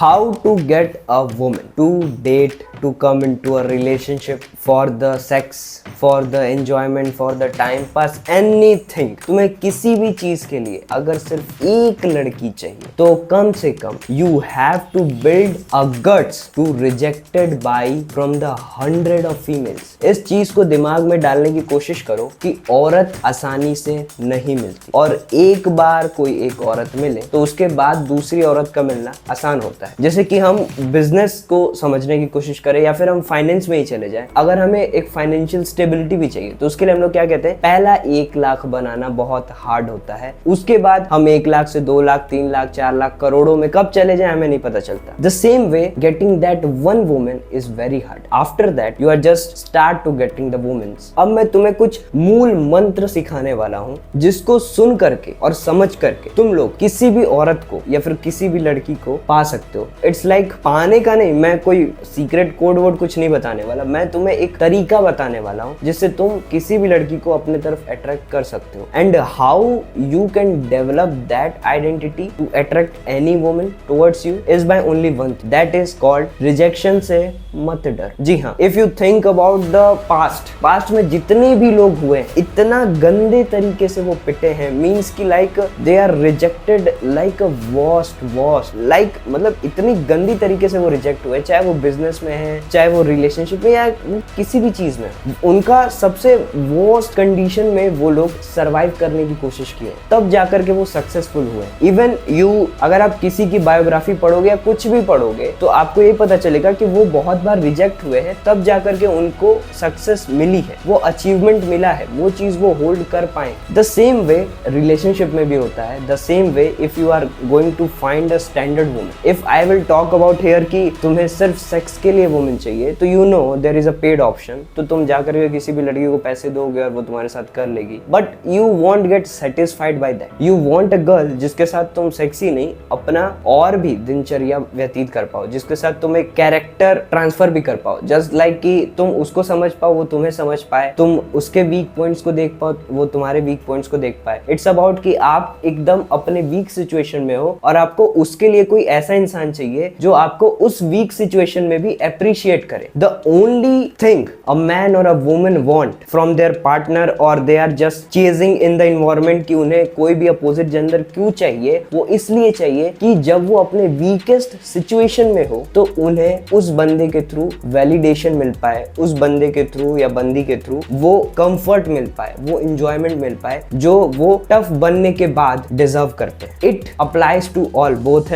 How to get a woman to date, to come into a relationship for the sex, for the enjoyment, for the time pass, anything. तुम्हें किसी भी चीज के लिए अगर सिर्फ एक लड़की चाहिए तो कम से कम you have to build a guts to rejected by from the 100 of females. इस चीज को दिमाग में डालने की कोशिश करो कि औरत आसानी से नहीं मिलती और एक बार कोई एक औरत मिले तो उसके बाद दूसरी औरत का मिलना आसान होता है। जैसे कि हम बिजनेस को समझने की कोशिश करें या फिर हम फाइनेंस में ही चले जाएं, अगर हमें एक फाइनेंशियल स्टेबिलिटी भी चाहिए तो उसके लिए हम लोग क्या कहते हैं, पहला 1 लाख बनाना बहुत हार्ड होता है, उसके बाद हम 1 लाख से 2 लाख 3 लाख 4 लाख करोड़ों में कब चले जाए हमें नहीं पता चलता। The same way getting that one woman is very hard. After that you are just start to getting the womens. अब मैं तुम्हें कुछ मूल मंत्र सिखाने वाला हूँ जिसको सुन करके और समझ करके तुम लोग किसी भी औरत को या फिर किसी भी लड़की को पा सकते हो। इट्स लाइक पाने का नहीं, मैं कोई सीक्रेट कोड वर्ड कुछ नहीं बताने वाला, मैं तुम्हें एक तरीका बताने वाला हूँ जिससे तुम किसी भी लड़की को अपने तरफ अट्रैक्ट कर सकते हो। And how you can develop that identity to attract any woman towards you is by only one thing, that is called rejection से मत डर। जी हाँ, if you think about the past में जितने भी लोग हुए इतना गंदे तरीके से वो पिटे हैं, मीन्स की like they are rejected like a worst like, मतलब इतनी गंदी तरीके से वो रिजेक्ट हुए, चाहे वो बिजनेस में है, चाहे वो रिलेशनशिप में या किसी भी चीज में, उनका सबसे वर्स्ट कंडीशन में वो लोग सरवाइव करने की कोशिश किए तब जाकर के वो सक्सेसफुल हुए। इवन यू अगर आप किसी की बायोग्राफी पढ़ोगे या कुछ भी पढ़ोगे तो आपको ये पता चलेगा कि वो बहुत बार रिजेक्ट हुए हैं तब जाकर के उनको सक्सेस मिली है, वो अचीवमेंट मिला है, वो चीज वो होल्ड कर पाए। द सेम वे रिलेशनशिप में भी होता है। The same way if you are going to find a standard woman, if I will talk about here कि तुम्हें सिर्फ सेक्स के लिए वुमन चाहिए तो you know there is a paid option, तो तुम जाकर के किसी भी लड़की को पैसे दोगे और वो तुम्हारे साथ कर लेगी, but you want gate satisfied by that. You want a girl जिसके साथ तुम सेक्सी नहीं अपना और भी दिनचर्या व्यतीत कर पाओ, जिसके साथ तुम एक कैरेक्टर ट्रांसफर भी कर पाओ, जस्ट लाइक कि तुम उसको समझ पाओ वो तुम्हें समझ पाए, तुम उसके वीक पॉइंट्स को देख पाओ वो तुम्हारे वीक पॉइंट्स को देख पाए। इट्स अबाउट कि आप एकदम अपने वीक सिचुएशन में हो और आपको उसके लिए कोई ऐसा इंसान चाहिए जो आपको उस वीक सिचुएशन में भी अप्रिशिएट करे। The only thing a man और a woman want from their partner और they are just chasing in the environment कि उन्हें कोई भी अपोजिट जेंडर क्यों चाहिए, वो इसलिए चाहिए कि जब वो अपने वीकेस्ट सिचुएशन में हो तो उन्हें उस बंदे के थ्रू वैलिडेशन मिल पाए, उस बंदे के थ्रू या बंदी के थ्रू वो कंफर्ट मिल पाए, वो एंजॉयमेंट मिल पाए जो वो टफ बनने के बाद डिजर्व करते हैं। It applies to all both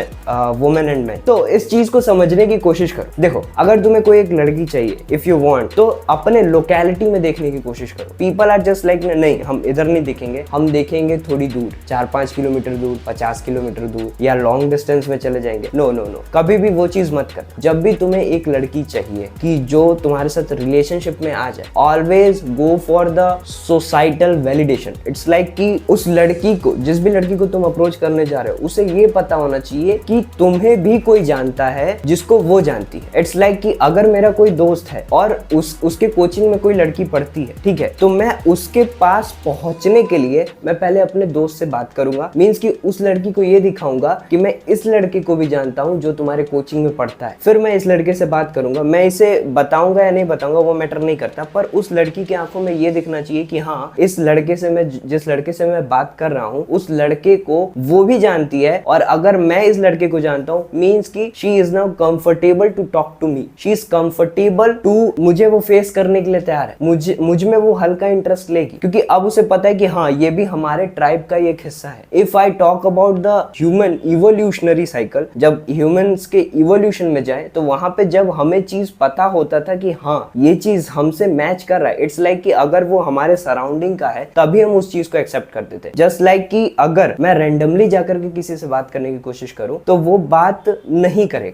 women and man. तो इस चीज को समझने की कोशिश करो। देखो, अगर तुम्हें कोई एक लड़की चाहिए इफ यू वांट तो अपने लोकेलिटी में देखने की कोशिश करो। पीपल आर जस्ट लाइक नहीं, हम इधर नहीं देखेंगे, हम देखेंगे थोड़ी दूर, 4-5 किलोमीटर दूर, 50 किलोमीटर दूर या लॉन्ग डिस्टेंस में चले जाएंगे। नो, कभी भी वो चीज मत कर। जब भी तुम्हें एक लड़की चाहिए कि जो तुम्हारे साथ रिलेशनशिप में आ जाए, always go for the societal validation. It's like कि उस लड़की को, जिस भी लड़की को तुम अप्रोच करने जा रहे हो, उसे ये पता होना चाहिए कि तुम्हें भी कोई जानता है जिसको वो जानती है। इट्स लाइक कि अगर मेरा कोई दोस्त है और उसके कोचिंग में कोई लड़की पढ़ती है, ठीक है, तो मैं उसके पास पहुंचने के लिए मैं पहले अपने दोस्त से बात करूंगा, मीन्स कि उस लड़की को ये दिखाऊंगा कि मैं इस लड़के को भी जानता हूं जो तुम्हारे कोचिंग में पढ़ता है। फिर मैं इस लड़के से बात करूंगा, मैं इसे बताऊंगा या नहीं बताऊंगा वो मैटर नहीं करता, पर उस लड़की की आंखों में ये दिखना चाहिए कि हाँ, इस लड़के से मैं, जिस लड़के से मैं बात कर रहा हूँ उस लड़के को वो भी जानती है, और अगर मैं इस लड़के को जानता हूँ मीन्स कि she is now comfortable to talk to me, she is comfortable to, मुझे वो फेस करने के लिए तैयार है, मुझ में वो हल्का इंटरेस्ट लेगी क्योंकि अब उसे पता है कि हाँ, ये भी हमारे ट्राइब का एक हिस्सा है। If I talk about the human evolutionary cycle, जब ह्यूमंस के इवोल्यूशन में जाए तो वहां पे जब हमें चीज पता होता था कि हाँ, ये चीज हमसे मैच कर रहा है, इट्स लाइक कि अगर वो हमारे सराउंडिंग का है तभी हम उस चीज को एक्सेप्ट करते थे। जस्ट लाइक कि अगर मैं रैंडमली जाकर के किसी से बात करने की कोशिश करूं तो वो बात नहीं करेगा।